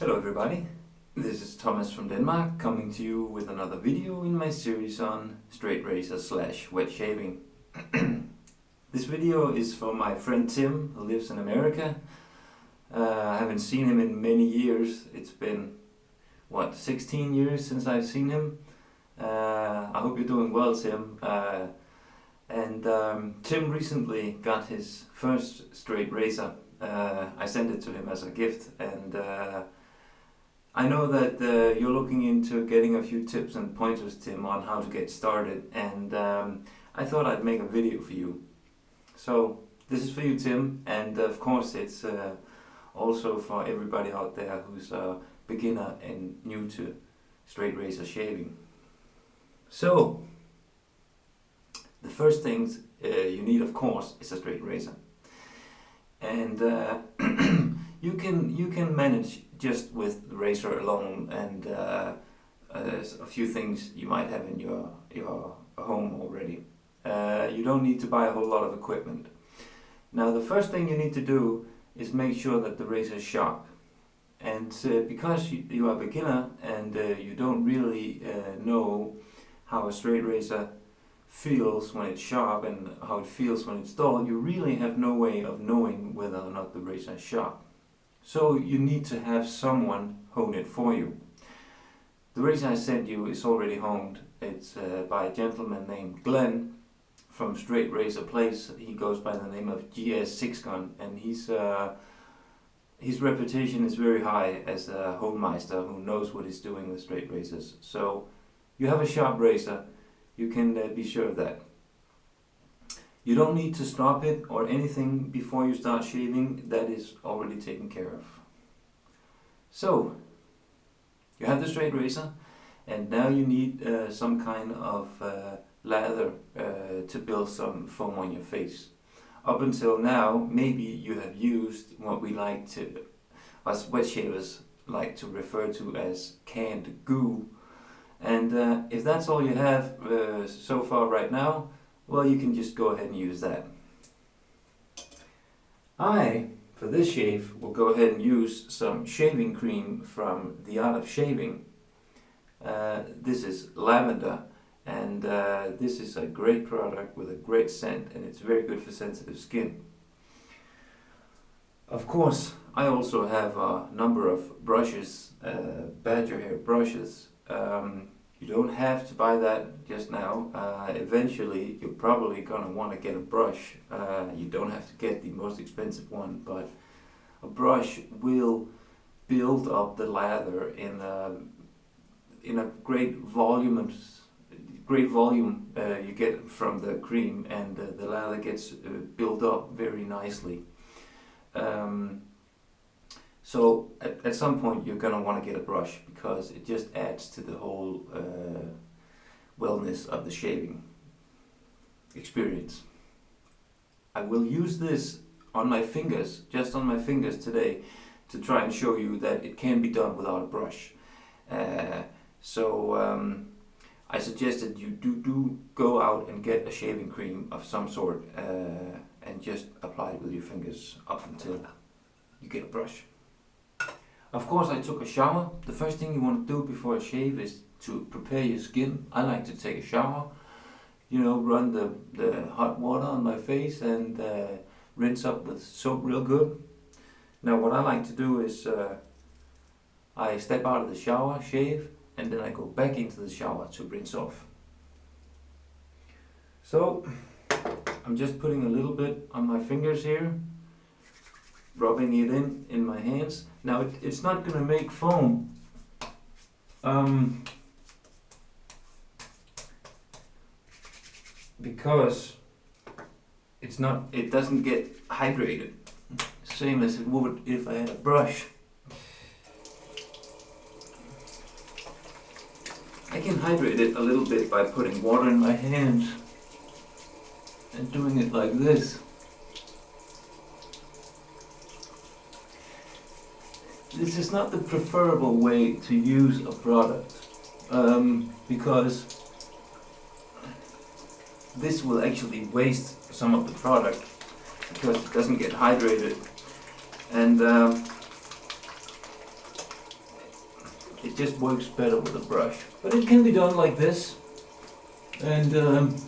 Hello everybody, this is Thomas from Denmark coming to you with another video in my series on straight razor / wet shaving. This video is for my friend Tim who lives in America. I haven't seen him in many years. It's been, 16 years since I've seen him. I hope you're doing well, Tim. Tim recently got his first straight razor. I sent it to him as a gift, and I know that you're looking into getting a few tips and pointers, Tim, on how to get started, and I thought I'd make a video for you. So this is for you, Tim, and of course it's also for everybody out there who's a beginner and new to straight razor shaving. So the first things you need, of course, is a straight razor, and you can manage just with the razor alone, and a few things you might have in your home already. You don't need to buy a whole lot of equipment. Now the first thing you need to do is make sure that the razor is sharp, and because you are a beginner and you don't really know how a straight razor feels when it's sharp and how it feels when it's dull, you really have no way of knowing whether or not the razor is sharp. So you need to have someone hone it for you. The razor I sent you is already honed. It's by a gentleman named Glenn from Straight Razor Place. He goes by the name of GS6Gun, and his reputation is very high as a homemeister who knows what he's doing with straight razors. So you have a sharp razor, you can be sure of that. You don't need to stop it or anything before you start shaving. That is already taken care of. So you have the straight razor, and now you need some kind of lather to build some foam on your face. Up until now, maybe you have used what us wet shavers like to refer to as canned goo. And if that's all you have so far right now, well, you can just go ahead and use that. For this shave, will go ahead and use some shaving cream from The Art of Shaving. This is lavender, and this is a great product with a great scent, and it's very good for sensitive skin. Of course, I also have a number of brushes, badger hair brushes. You don't have to buy that just now. Eventually you're probably going to want to get a brush. You don't have to get the most expensive one, but a brush will build up the lather in a great volume you get from the cream, and the lather gets built up very nicely. So at some point you're going to want to get a brush, because it just adds to the whole wellness of the shaving experience. I will use this on my fingers, just on my fingers today, to try and show you that it can be done without a brush. I suggested you do go out and get a shaving cream of some sort and just apply it with your fingers up until you get a brush. Of course, I took a shower. The first thing you want to do before a shave is to prepare your skin. I like to take a shower, run the hot water on my face and rinse up with soap real good. Now what I like to do is I step out of the shower, shave, and then I go back into the shower to rinse off. So I'm just putting a little bit on my fingers here, rubbing it in my hands. Now it's not going to make foam. Because it doesn't get hydrated, same as it would if I had a brush. I can hydrate it a little bit by putting water in my hands and doing it like this. This is not the preferable way to use a product, because this will actually waste some of the product because it doesn't get hydrated. And just works better with a brush. But it can be done like this, and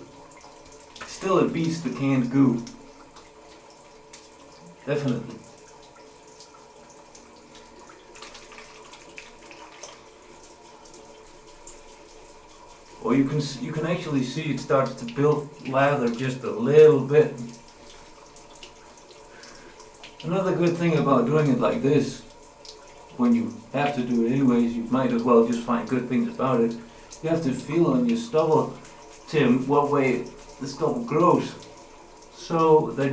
still it beats the canned goo. Definitely. Or you can actually see it starts to build lather just a little bit. Another good thing about doing it like this, when you have to do it anyways, you might as well just find good things about it. You have to feel on your stubble, Tim, what way the stubble grows, so that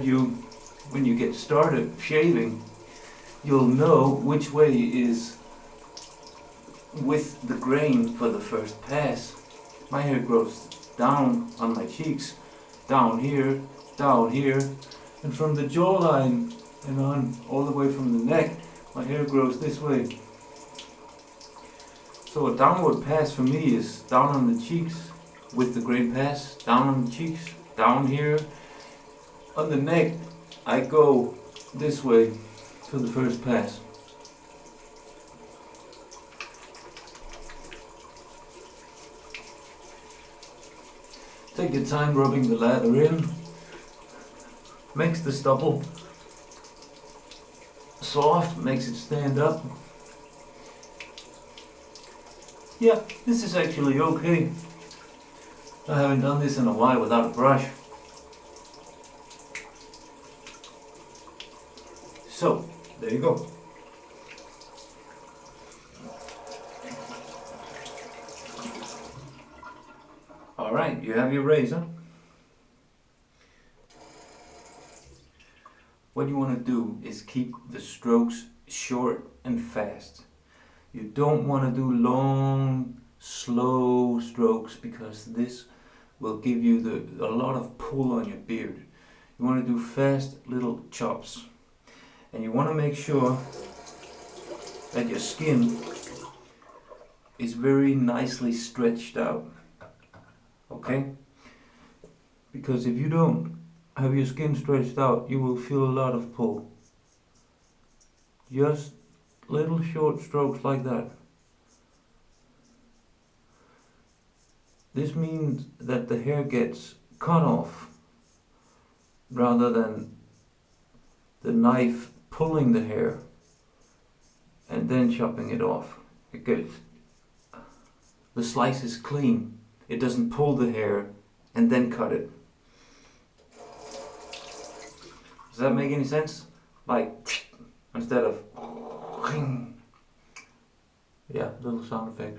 when you get started shaving, you'll know which way is with the grain for the first pass. My hair grows down on my cheeks, down here, and from the jawline and on all the way from the neck, my hair grows this way. So a downward pass for me is down on the cheeks with the grain pass, down on the cheeks, down here. On the neck, I go this way for the first pass. Take your time rubbing the lather in. Makes the stubble soft, makes it stand up. Yeah, this is actually okay. I haven't done this in a while without a brush. So, there you go. Alright, you have your razor. What you want to do is keep the strokes short and fast. You don't want to do long, slow strokes, because this will give you a lot of pull on your beard. You want to do fast little chops. And you want to make sure that your skin is very nicely stretched out. Okay? Because if you don't have your skin stretched out, you will feel a lot of pull. Just little short strokes like that. This means that the hair gets cut off rather than the knife pulling the hair and then chopping it off. The slice is clean. It doesn't pull the hair and then cut it. Does that make any sense? Like, instead of, yeah, little sound effect.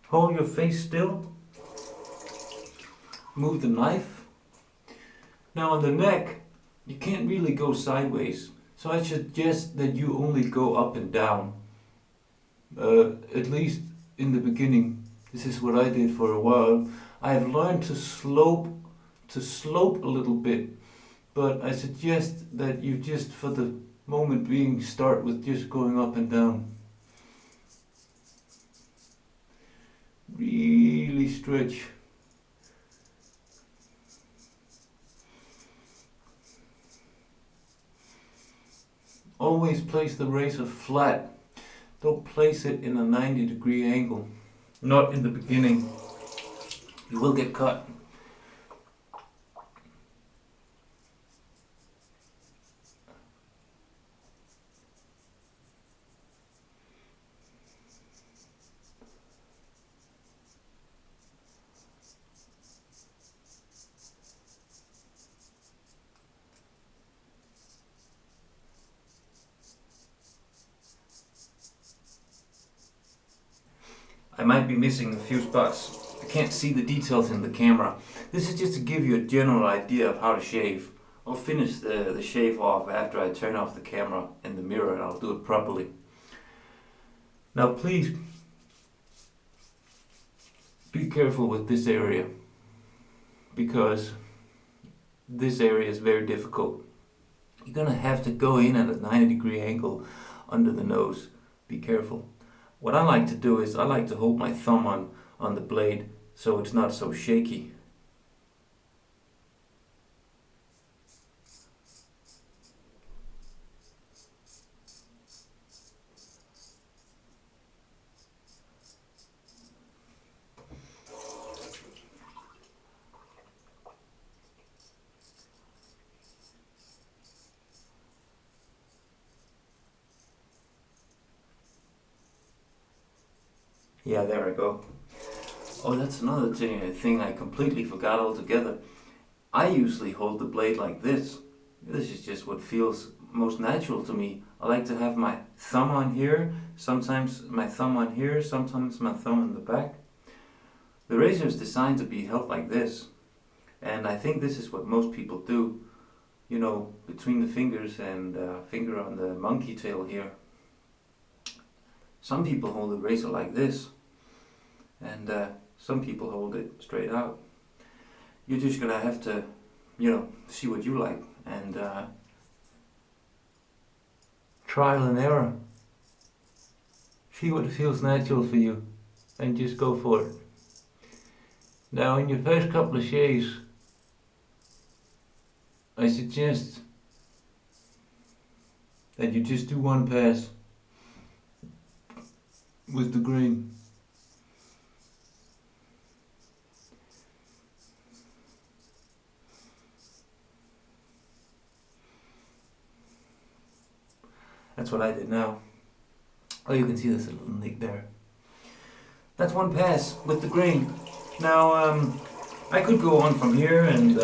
Hold your face still. Move the knife. Now on the neck, you can't really go sideways. So I suggest that you only go up and down. At least in the beginning. This is what I did for a while. I have learned to slope a little bit. But I suggest that you just, for the moment being, start with just going up and down. Really stretch. Always place the razor flat. Don't place it in a 90-degree angle. Not in the beginning. You will get cut. I might be missing a few spots. I can't see the details in the camera. This is just to give you a general idea of how to shave. I'll finish the shave off after I turn off the camera in the mirror, and I'll do it properly. Now please be careful with this area, because this area is very difficult. you're gonna have to go in at a 90-degree angle under the nose. Be careful. What I like to do is I like to hold my thumb on the blade so it's not so shaky. Yeah, there I go. Oh, that's another thing I completely forgot altogether. I usually hold the blade like this. This is just what feels most natural to me. I like to have my thumb on here, sometimes my thumb on here, sometimes my thumb in the back. The razor is designed to be held like this, and I think this is what most people do, you know, between the fingers and finger on the monkey tail here. Some people hold the razor like this, and some people hold it straight out. You're just gonna have to, you know, see what you like, and trial and error. See what feels natural for you, and just go for it. Now, in your first couple of shaves, I suggest that you just do one pass with the grain. That's what I did now. Oh, you can see this little nick there. That's one pass with the grain. Now, I could go on from here and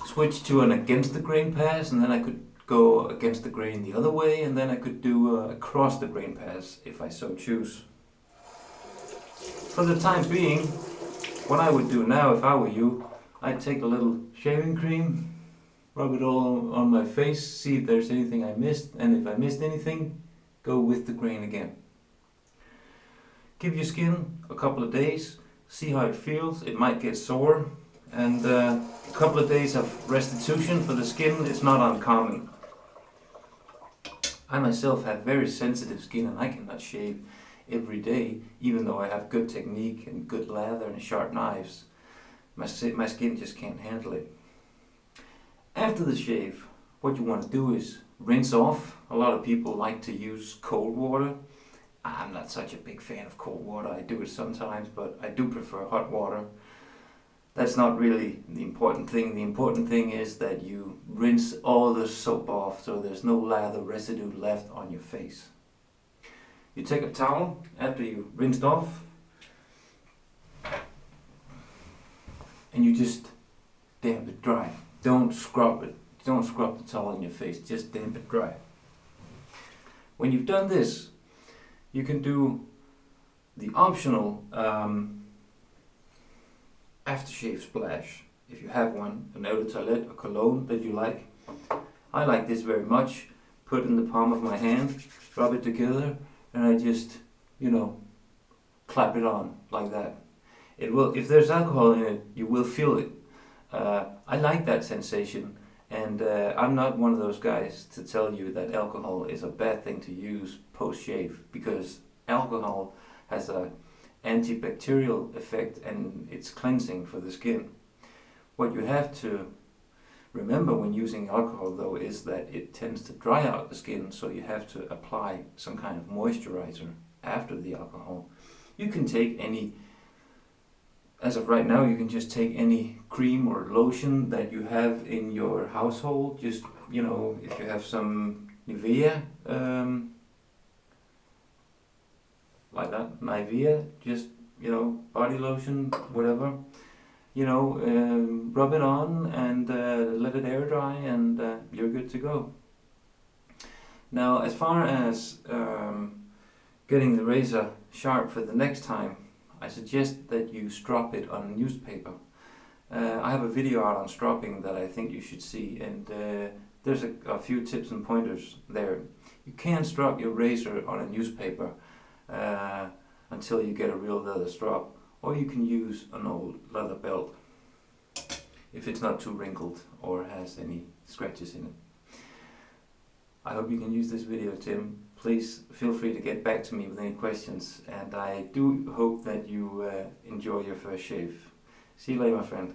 switch to an against the grain pass, and then I could go against the grain the other way, and then I could do across the grain pass if I so choose. For the time being, what I would do now if I were you, I'd take a little shaving cream, rub it all on my face, see if there's anything I missed, and if I missed anything, go with the grain again. Give your skin a couple of days, see how it feels. It might get sore, and a couple of days of restitution for the skin is not uncommon. I myself have very sensitive skin, and I cannot shave every day, even though I have good technique and good lather and sharp knives. My skin just can't handle it. After the shave, what you want to do is rinse off. A lot of people like to use cold water. I'm not such a big fan of cold water. I do it sometimes, but I do prefer hot water. That's not really the important thing. The important thing is that you rinse all the soap off so there's no lather residue left on your face. You take a towel after you rinsed off, and you just damp it dry. Don't scrub it. Don't scrub the towel in your face. Just damp it dry. When you've done this, you can do the optional aftershave splash. If you have one, an eau de toilette, a cologne that you like. I like this very much. Put it in the palm of my hand, rub it together, and I just, you know, clap it on like that. It will, if there's alcohol in it, you will feel it. I like that sensation, and I'm not one of those guys to tell you that alcohol is a bad thing to use post-shave, because alcohol has a antibacterial effect and it's cleansing for the skin. What you have to remember when using alcohol though is that it tends to dry out the skin, so you have to apply some kind of moisturizer after the alcohol. You can take any, as of right now, you can just take any cream or lotion that you have in your household. Just, you know, if you have some Nivea, like that, Nivea, just, you know, body lotion, whatever, you know, rub it on and let it air dry, and you're good to go. Now, as far as getting the razor sharp for the next time, I suggest that you strop it on newspaper. I have a video out on stropping that I think you should see, and there's a few tips and pointers there. You can't strop your razor on a newspaper until you get a real leather strop, or you can use an old leather belt if it's not too wrinkled or has any scratches in it. I hope you can use this video, Tim. Please feel free to get back to me with any questions, and I do hope that you enjoy your first shave. See you later, my friend.